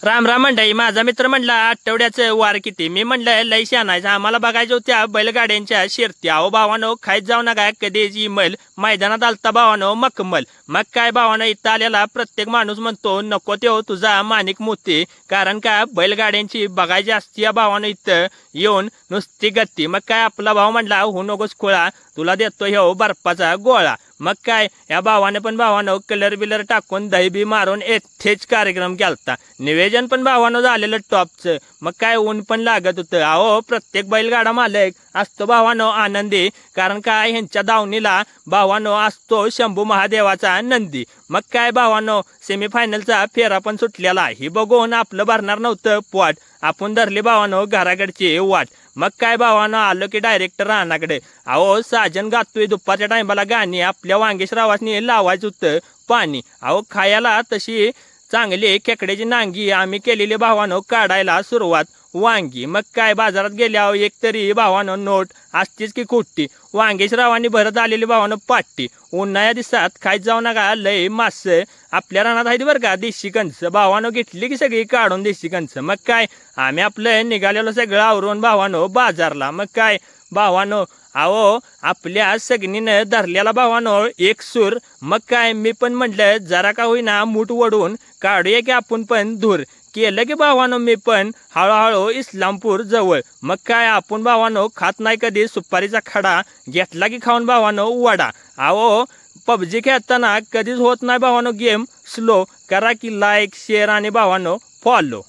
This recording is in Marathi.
राम राम मंडळी. माझा मित्र म्हणला आठवड्याचं वार किती. मी म्हणलं लय शानायचं, आम्हाला बघायच्या होत्या बैलगाड्यांच्या शिर्ती. अहो भावानो, खायत जाऊ नका कधीच इमल. मैदानात आलता भावानो मखमल. मग काय भावानो, इथं आलेला प्रत्येक माणूस म्हणतो नको त्यो तुझा माणिक मोती. कारण का बैलगाड्यांची बघायची असती या भावानो इथं येऊन नुसती गत्ती. मग काय आपला भाव म्हणला हो नकोस खोळा, तुला देतो ह्यो बर्फाचा गोळा. मग काय या भावाने पण भावानो कलर बिलर टाकून दही बी मारून येथेच कार्यक्रम केलता. निवेदन पण भावानो झालेलं टॉपचं. मग काय ऊन पण लागत होतं. अहो प्रत्येक बैलगाडा मालक असतो भावानो आनंदी, कारण काय ह्यांच्या दावणीला भावानो असतो शंभू महादेवाचा नंदी. मग काय भावानो सेमीफायनलचा फेरा पण सुटलेला. ही बघून आपलं भरणार नव्हतं पोट, आपण धरली भावानो घराकडची वाट. मग काय भावानो आलो की डायरेक्टर रानाकडे. अहो साजन गातोय दुपारच्या टायमाला गाणी, आपल्या वांगेशरावासनी लावायचं होतं पाणी. अहो खायला तशी चांगली खेकड्याची नांगी आम्ही केलेली भावानो काढायला सुरुवात वांगी. मग काय बाजारात गेल्यावर एक तरी भावानो नोट असतीच की खोटी. वांगेशरावांनी भरत आलेली भावानो पाटी. उन्हाळ्या दिवसात खायत जाऊ नका लय मास आपल्या रानात आहेत बरं का देशी कंच. भावानो घेतली की सगळी काढून देशी कंच. मग काय आम्ही आपलं निघालेलो सगळं आवरून भावानो बाजारला. मग काय भावानो अहो आपल्या सगळीनं धरलेला भावानो एक सूर. मग काय मी पण म्हटलं जरा का होईना मूठ वडून काढूया की आपण पण धूर. केलं की भावानो मी पण हळूहळू इस्लामपूर जवळ. मग काय आपण भावानो खात नाही कधी सुपारीचा खडा, घेतला की खाऊन भावानो वडा. अहो पबजी खेळताना कधीच होत नाही भावानो गेम स्लो. करा की लाईक शेअर आणि भावानो फॉलो.